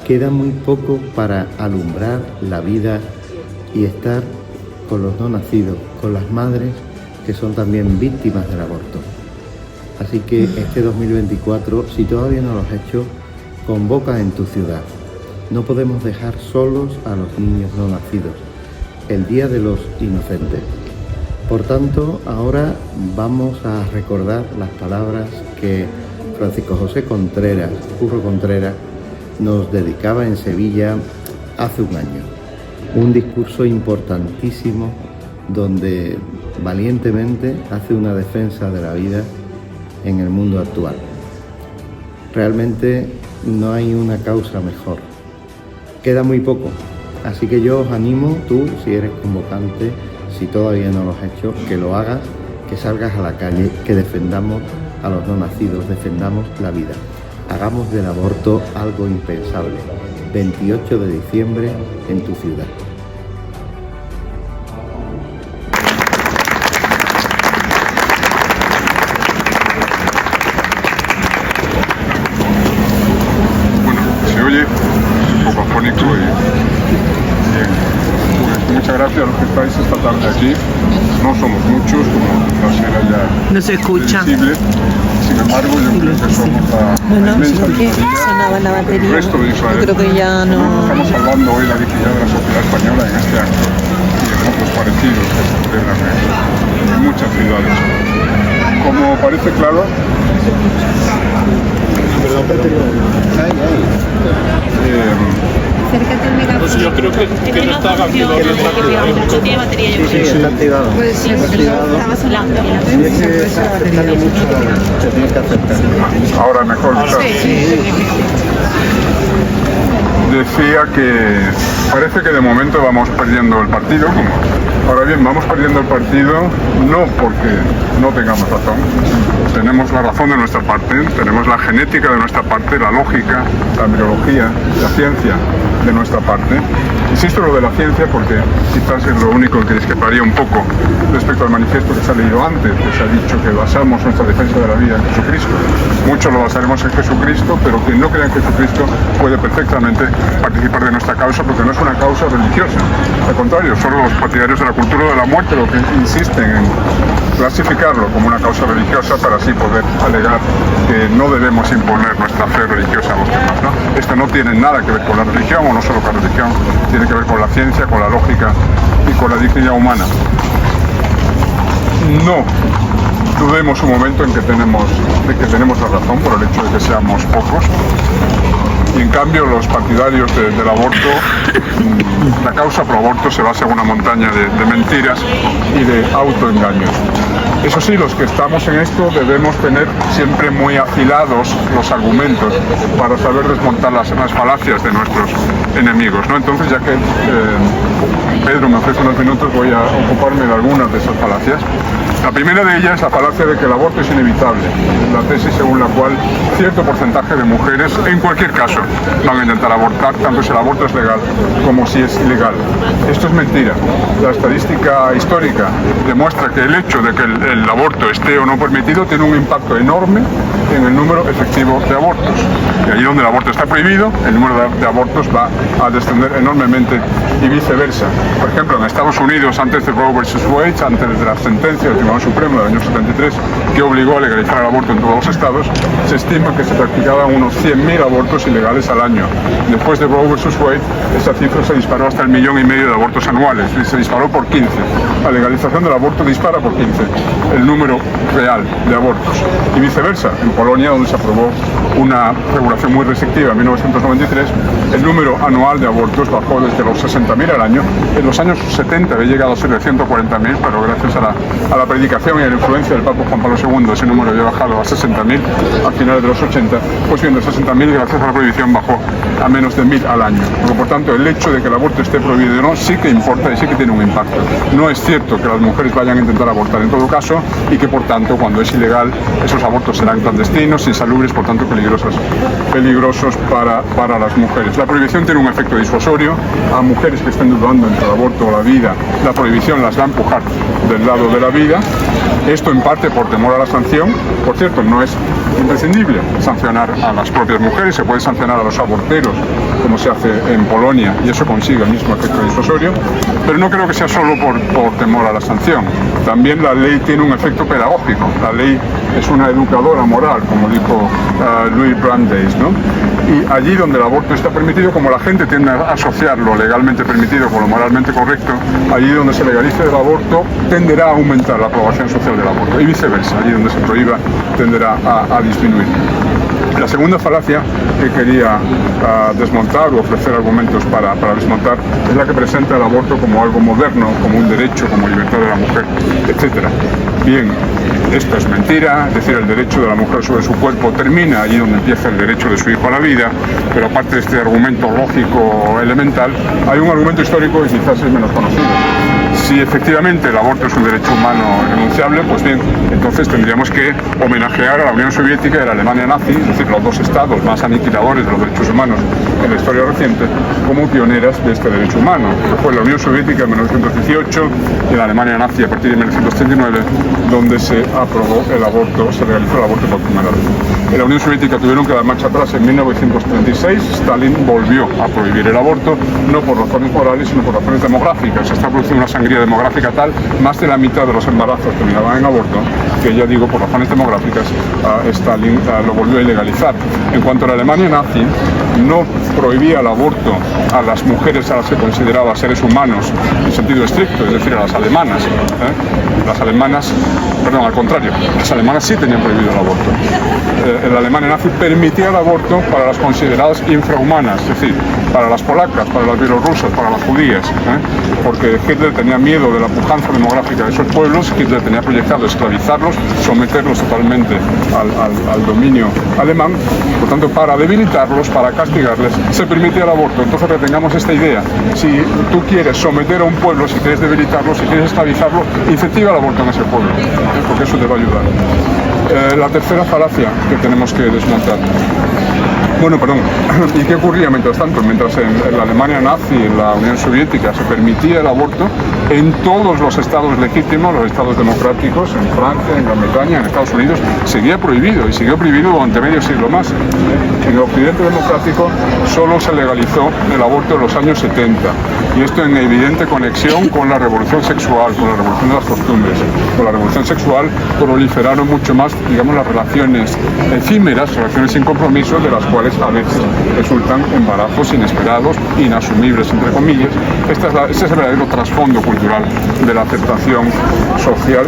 Queda muy poco para alumbrar la vida y estar con los no nacidos, con las madres que son también víctimas del aborto. Así que este 2024, si todavía no lo has hecho, convoca en tu ciudad. No podemos dejar solos a los niños no nacidos, el Día de los Inocentes. Por tanto, ahora vamos a recordar las palabras que Francisco José Contreras, Curro Contreras, nos dedicaba en Sevilla hace un año. Un discurso importantísimo donde valientemente hace una defensa de la vida en el mundo actual. Realmente no hay una causa mejor. Queda muy poco, así que yo os animo, tú, si eres convocante, si todavía no lo has hecho, que lo hagas, que salgas a la calle, que defendamos a los no nacidos, defendamos la vida. Hagamos del aborto algo impensable. 28 de diciembre en tu ciudad. Muchas gracias a los que estáis esta tarde aquí. No somos muchos, como la será ya no se escucha. Visible. Sin embargo, yo creo que somos la inmensa mayoría del resto de Israel. Yo creo que ya no. Estamos salvando hoy la dignidad de la sociedad española en este acto y en otros parecidos que se celebran en muchas ciudades. Como parece claro, pues yo creo que no está activado. No tiene batería, yo creo. Sí, está activado. Pues sí, estaba sonando. Tienes que acercarlo mucho, te tienes que acercar. ahora mejor. Decía que parece que de momento vamos perdiendo el partido. Ahora bien, vamos perdiendo el partido no porque no tengamos razón. Tenemos la razón de nuestra parte, tenemos la genética de nuestra parte, la lógica, la biología, la ciencia de nuestra parte. Insisto en lo de la ciencia porque quizás es lo único que discreparía un poco respecto al manifiesto que se ha leído antes, que se ha dicho que basamos nuestra defensa de la vida en Jesucristo. Muchos lo basaremos en Jesucristo, pero quien no crea en Jesucristo puede perfectamente participar de nuestra causa porque no es una causa religiosa. Al contrario, solo los partidarios de la cultura de la muerte lo que insisten en clasificarlo como una causa religiosa para así poder alegar que no debemos imponer nuestra fe religiosa a los demás, ¿no? Esto no tiene nada que ver con la religión, o no solo con la religión, tiene que ver con la ciencia, con la lógica y con la dignidad humana. No dudemos un momento en que tenemos la razón por el hecho de que seamos pocos. Y en cambio los partidarios del aborto, la causa pro aborto se basa en una montaña de mentiras y de autoengaños. Eso sí, los que estamos en esto debemos tener siempre muy afilados los argumentos para saber desmontar las falacias de nuestros enemigos, ¿no? Entonces, ya que Pedro me ofrece unos minutos, voy a ocuparme de algunas de esas falacias. La primera de ellas es la falacia de que el aborto es inevitable, la tesis según la cual cierto porcentaje de mujeres, en cualquier caso, van a intentar abortar, tanto si el aborto es legal como si es ilegal. Esto es mentira. La estadística histórica demuestra que el hecho de que el aborto esté o no permitido tiene un impacto enorme en el número efectivo de abortos. Y allí donde el aborto está prohibido, el número de abortos va a descender enormemente y viceversa. Por ejemplo, en Estados Unidos, antes de Roe vs. Wade, antes de la sentencia del Tribunal Supremo del año 73, que obligó a legalizar el aborto en todos los estados, se estima que se practicaban unos 100.000 abortos ilegales al año. Después de Roe vs. Wade, esa cifra se disparó hasta el 1,5 millones de abortos anuales, y se disparó por 15. La legalización del aborto dispara por 15 el número real de abortos. Y viceversa, en Polonia, donde se aprobó una regulación muy restrictiva en 1993, el número anual de abortos bajó desde los 60.000 al año. En los años 70 había llegado a ser de 140.000, pero gracias a la predicación y a la influencia del Papa Juan Pablo II, ese número había bajado a 60.000 a finales de los 80. Pues bien, de 60.000, gracias a la prohibición, bajó a menos de 1.000 al año. Por tanto, el hecho de que el aborto esté prohibido o no sí que importa y sí que tiene un impacto. No es cierto que las mujeres vayan a intentar abortar en todo caso y que, por tanto, cuando es ilegal, esos abortos serán clandestinos, insalubres, por tanto peligrosos para las mujeres. La prohibición tiene un efecto disuasorio. A mujeres que estén dudando entre el aborto o la vida, la prohibición las va a empujar del lado de la vida. Esto en parte por temor a la sanción. Por cierto, no es imprescindible sancionar a las propias mujeres, se puede sancionar a los aborteros, como se hace en Polonia, y eso consigue el mismo efecto disuasorio, pero no creo que sea solo por temor a la sanción. También la ley tiene un efecto pedagógico. La ley es una educadora moral, como dijo Louis Brandeis, ¿no? Y allí donde el aborto está permitido, como la gente tiende a asociar lo legalmente permitido con lo moralmente correcto, allí donde se legalice el aborto tenderá a aumentar la aprobación social del aborto, y viceversa, allí donde se prohíba tenderá a disminuir. La segunda falacia que quería desmontar o ofrecer argumentos para desmontar es la que presenta el aborto como algo moderno, como un derecho, como libertad de la mujer, etc. Bien, esto es mentira, es decir, el derecho de la mujer sobre su cuerpo termina allí donde empieza el derecho de su hijo a la vida, pero aparte de este argumento lógico elemental, hay un argumento histórico que quizás es menos conocido. Si efectivamente el aborto es un derecho humano renunciable, pues bien, entonces tendríamos que homenajear a la Unión Soviética y a la Alemania nazi, es decir, los dos estados más aniquiladores de los derechos humanos en la historia reciente, como pioneras de este derecho humano, que fue la Unión Soviética en 1918 y la Alemania nazi a partir de 1939, donde se aprobó el aborto, se realizó el aborto por primera vez. En la Unión Soviética tuvieron que dar marcha atrás en 1936, Stalin volvió a prohibir el aborto, no por razones morales, sino por razones demográficas. Se está produciendo una sangría demográfica tal, más de la mitad de los embarazos terminaban en aborto, que ya digo, por razones demográficas, Stalin lo volvió a ilegalizar. En cuanto a la Alemania nazi, no prohibía el aborto a las mujeres a las que consideraba seres humanos en sentido estricto, es decir, a las alemanas. Las alemanas, perdón, al contrario, las alemanas sí tenían prohibido el aborto. La Alemania nazi permitía el aborto para las consideradas infrahumanas, es decir, para las polacas, para las bielorrusas, para las judías, porque Hitler tenía miedo de la pujanza demográfica de esos pueblos. Hitler tenía proyectado esclavizarlos, someterlos totalmente al dominio alemán. Por tanto, para debilitarlos, para castigarles, se permitía el aborto. Entonces retengamos esta idea: si tú quieres someter a un pueblo, si quieres debilitarlo, si quieres esclavizarlo, incentiva el aborto en ese pueblo, porque eso te va a ayudar. La tercera falacia que tenemos que desmontar. Bueno, perdón. ¿Y qué ocurría mientras tanto? Mientras en la Alemania nazi, en la Unión Soviética, se permitía el aborto, en todos los estados legítimos, los estados democráticos, en Francia, en Gran Bretaña, en Estados Unidos, seguía prohibido, y siguió prohibido durante medio siglo más. En el Occidente democrático solo se legalizó el aborto en los años 70, y esto en evidente conexión con la revolución sexual, con la revolución de las costumbres. Con la revolución sexual proliferaron mucho más, digamos, las relaciones efímeras, relaciones sin compromiso, de las cuales a veces resultan embarazos inesperados, inasumibles, entre comillas. Este es el verdadero trasfondo cultural de la aceptación social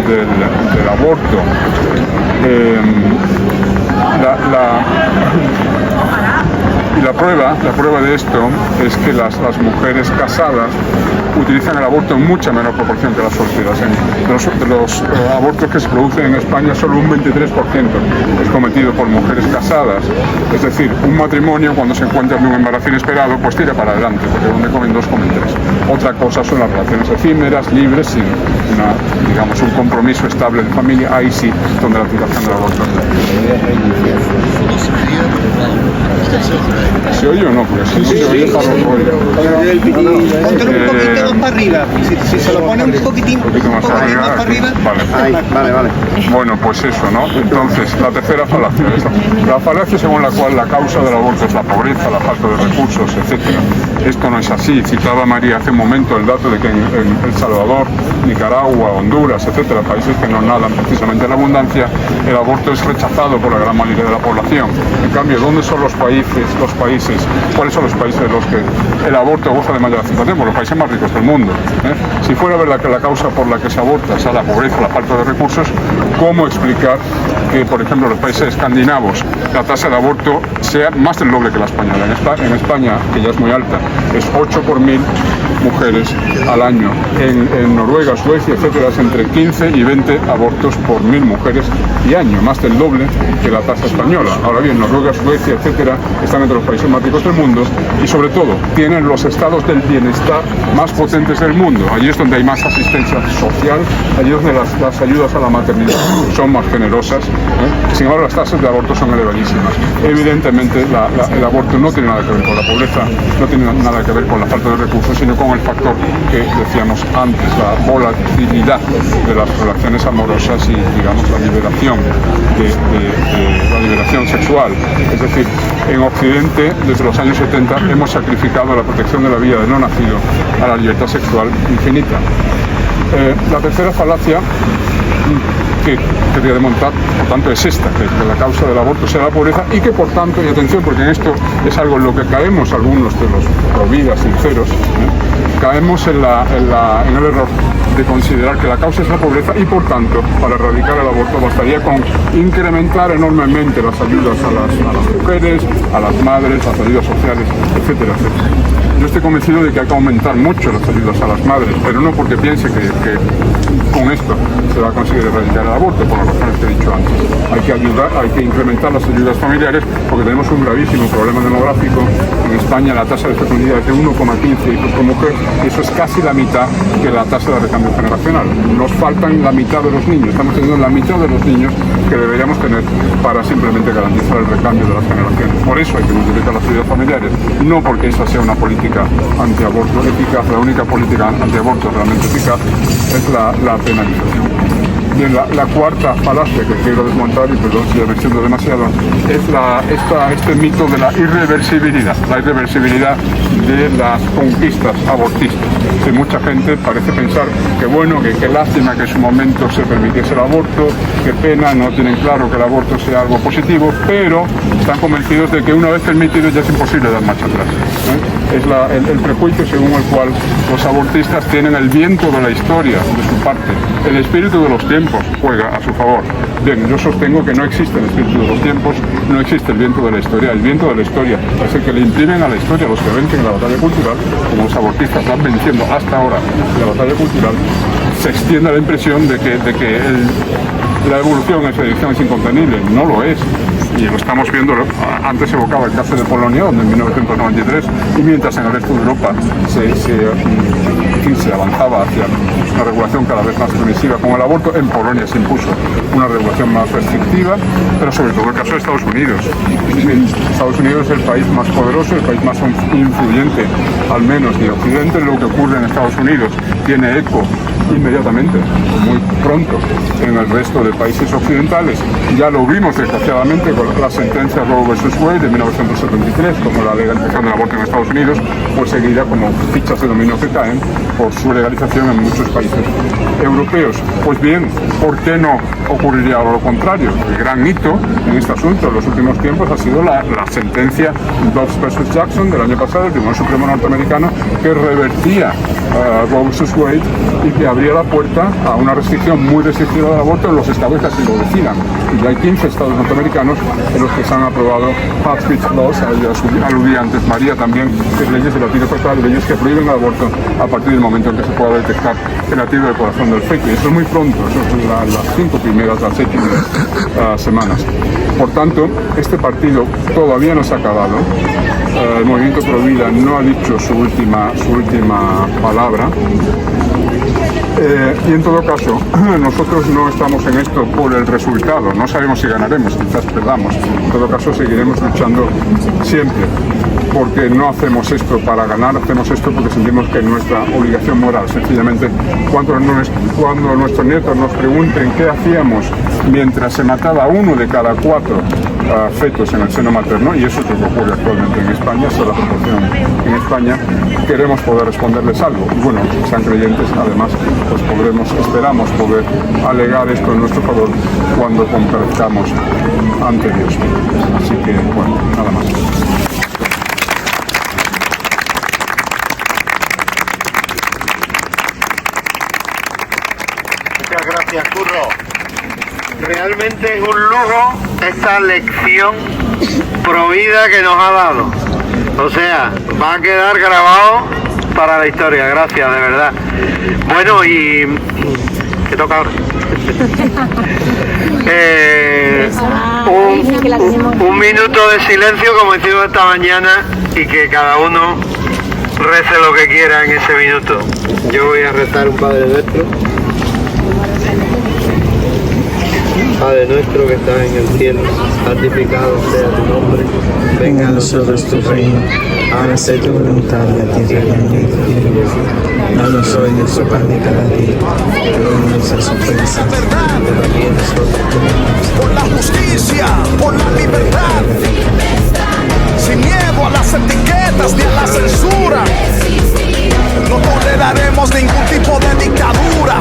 del aborto. Y la prueba de esto es que las mujeres casadas utilizan el aborto en mucha menor proporción que las solteras. De los abortos que se producen en España, solo un 23% es cometido por mujeres casadas. Es decir, un matrimonio, cuando se encuentra en un embarazo inesperado, pues tira para adelante, porque donde comen dos, comen tres. Otra cosa son las relaciones efímeras, libres, sin un compromiso estable de familia. Ahí sí, donde la aplicación del aborto. ¿Se oye o no? Porque si no se oye, está Póntelo un poquito más para arriba. Si se lo pone un poquitín más arriba. Vale. Bueno, pues eso, ¿no? Entonces, la tercera falacia. La falacia según la cual la causa del aborto es la pobreza, la falta de recursos, etc. Esto no es así. Citaba María hace un momento el dato de que en El Salvador, Nicaragua, Honduras, etcétera, países que no nadan precisamente en la abundancia, el aborto es rechazado por la gran mayoría de la población. En cambio, ¿dónde son los países? ¿Cuáles son los países en los que el aborto goza de mayor aceptación? Por los países más ricos del mundo. Si fuera verdad que la causa por la que se aborta es la pobreza, la falta de recursos, ¿cómo explicar que, por ejemplo, en los países escandinavos la tasa de aborto sea más del doble que la española? En España, que ya es muy alta, es 8 por 1000 mujeres al año. En Noruega, Suecia, etcétera, es entre 15 y 20 abortos por 1000 mujeres y año, más del doble que la tasa española. Ahora bien, Noruega, Suecia, etcétera, están entre los países más ricos del mundo, y sobre todo tienen los estados del bienestar más potentes del mundo. Allí es donde hay más asistencia social, allí es donde las ayudas a la maternidad son más generosas. Sin embargo, las tasas de aborto son elevadísimas. Evidentemente, el aborto no tiene nada que ver con la pobreza, no tiene nada que ver con la falta de recursos, sino con el factor que decíamos antes, la volatilidad de las relaciones amorosas y, digamos, la liberación la liberación sexual. Es decir, en Occidente, desde los años 70, hemos sacrificado la protección de la vida del no nacido a la libertad sexual infinita. La tercera falacia que quería desmontar, por tanto, es esta, que la causa del aborto sea la pobreza y que, por tanto, y atención, porque en esto es algo en lo que caemos algunos de los pro-vida sinceros, caemos en el error de considerar que la causa es la pobreza y, por tanto, para erradicar el aborto bastaría con incrementar enormemente las ayudas a las mujeres, a las madres, las ayudas sociales, etcétera, etcétera. Yo estoy convencido de que hay que aumentar mucho las ayudas a las madres, pero no porque piense que con esto se va a conseguir erradicar el aborto, por las razones que he dicho antes. Hay que incrementar las ayudas familiares porque tenemos un gravísimo problema demográfico. En España la tasa de fecundidad es de 1,15 hijos por mujer, y eso es casi la mitad que la tasa de recambio generacional. Nos faltan la mitad de los niños, estamos teniendo la mitad de los niños que deberíamos tener para simplemente garantizar el recambio de las generaciones. Por eso hay que multiplicar las ayudas familiares, no porque esa sea una política antiaborto eficaz. La única política antiaborto realmente eficaz es la penalización. Bien, la cuarta falacia que quiero desmontar, y perdón si ya me extiendo demasiado, es este mito de la irreversibilidad de las conquistas abortistas. Que mucha gente parece pensar que bueno, que qué lástima que en su momento se permitiese el aborto, qué pena, no tienen claro que el aborto sea algo positivo, pero están convencidos de que una vez permitido ya es imposible dar marcha atrás. Es el prejuicio según el cual los abortistas tienen el viento de la historia de su parte, el espíritu de los tiempos juega a su favor. Bien, yo sostengo que no existe el espíritu de los tiempos, no existe el viento de la historia. El viento de la historia es el que le imprimen a la historia los que vencen en la batalla cultural, como los abortistas van venciendo hasta ahora en la batalla cultural. Se extiende la impresión de que la evolución, esa dirección es incontenible. No lo es. Y lo estamos viendo, antes evocaba el caso de Polonia, donde en 1993, y mientras en el resto de Europa se avanzaba hacia una regulación cada vez más permisiva con el aborto, en Polonia se impuso una regulación más restrictiva, pero sobre todo el caso de Estados Unidos. Estados Unidos es el país más poderoso, el país más influyente, al menos de Occidente. Lo que ocurre en Estados Unidos tiene eco inmediatamente, muy pronto, en el resto de países occidentales. Ya lo vimos desgraciadamente con la sentencia Roe vs. Wade de 1973, como la legalización del aborto en Estados Unidos, pues seguida como fichas de dominó que caen por su legalización en muchos países europeos. Pues bien, ¿por qué no ocurriría lo contrario? El gran hito en este asunto en los últimos tiempos ha sido la sentencia Dobbs vs. Jackson del año pasado, el Tribunal Supremo norteamericano, que revertía Roe vs. Wade y que abría la puerta a una restricción muy restrictiva del aborto en los estados que así lo decidan. Y ya hay 15 estados norteamericanos en los que se han aprobado hate speech laws, aludía antes María también, que es leyes de latido fetal, leyes que prohíben el aborto a partir del momento en que se pueda detectar el latido del corazón del feto. Y eso es muy pronto, eso es las 5 primeras, las 6 primeras semanas. Por tanto, este partido todavía no se ha acabado. El movimiento Pro Vida no ha dicho su última palabra. Y en todo caso, nosotros no estamos en esto por el resultado, no sabemos si ganaremos, quizás perdamos. En todo caso, seguiremos luchando siempre, porque no hacemos esto para ganar, hacemos esto porque sentimos que es nuestra obligación moral. Sencillamente, cuando nuestros nietos nos pregunten qué hacíamos mientras se mataba 1 de cada 4 fetos en el seno materno, y eso es lo que ocurre actualmente en España, esa es la proporción en España, queremos poder responderles algo. Y bueno, si sean creyentes, además, pues esperamos poder alegar esto en nuestro favor cuando comparezcamos ante Dios. Así que, bueno, nada más. Muchas gracias, Curro. Realmente es un lujo esta lección provida que nos ha dado. O sea, va a quedar grabado para la historia. Gracias, de verdad. Bueno, y... ¿qué toca ahora? Un minuto de silencio, como hicimos esta mañana, y que cada uno rece lo que quiera en ese minuto. Yo voy a rezar un Padre Nuestro. Padre nuestro que estás en el cielo, santificado sea tu nombre. venga a nosotros tu reino, hágase tu voluntad en la tierra y en el cielo. Danos hoy nuestro pan de cada día, perdona nuestras ofensas, pero también nosotros por la justicia, por la libertad, sin miedo a las etiquetas ni a la censura. No toleraremos ningún tipo de dictadura.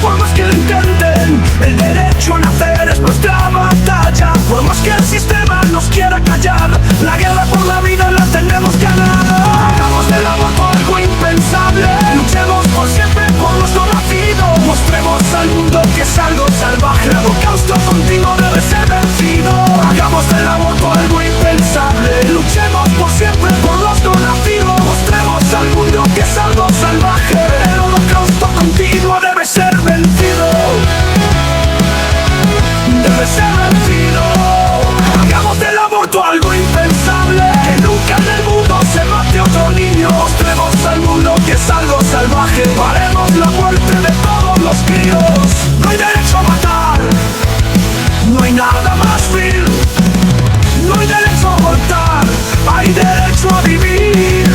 Por más que lo intenten, el derecho a nacer es nuestra batalla. Por más que el sistema nos quiera callar, la guerra por la vida la tenemos que ganar. Hagamos del aborto algo impensable, luchemos por siempre por nuestro nacido. Mostremos al mundo que es algo salvaje, el holocausto continuo debe ser vencido. Hagamos del aborto algo impensable, luchemos por siempre por nuestro nacido. Mostremos al mundo que es algo salvaje, el holocausto continuo debe ser vencido. Debe ser vencido. Hagamos del aborto algo impensable, que nunca en el mundo se mate otro niño. Mostremos al mundo que es algo salvaje, paremos la muerte de todos los críos. No hay derecho a matar, no hay nada más vil. No hay derecho a abortar, hay derecho a vivir.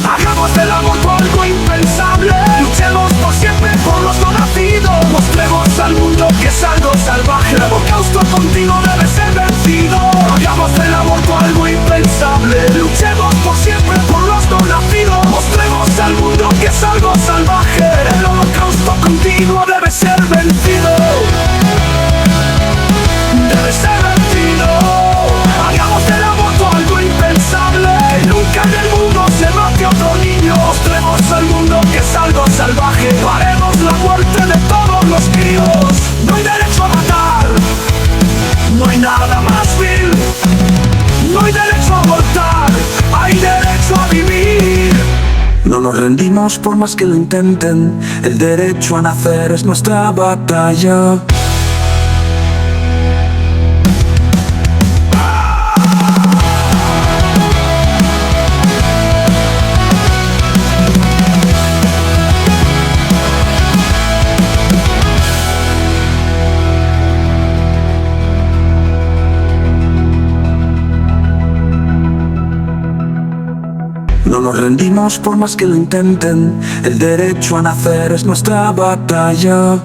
Hagamos del aborto algo impensable, luchemos por siempre por nuestro nacido. Mostremos al mundo que es algo salvaje, el holocausto continuo debe ser vencido. Hagamos del aborto algo impensable, luchemos por siempre por nuestro nacido. Mostremos al mundo que es algo salvaje, el holocausto continuo debe ser vencido. Debe ser vencido. Hagamos del aborto algo impensable, que nunca en el mundo se mate otro niño. Mostremos al mundo que es algo salvaje, paremos la muerte de todos los críos. No hay derecho a matar, no hay nada más vil. No hay derecho a abortar, hay derecho a vivir. No nos rendimos por más que lo intenten, el derecho a nacer es nuestra batalla. No nos rendimos por más que lo intenten, el derecho a nacer es nuestra batalla.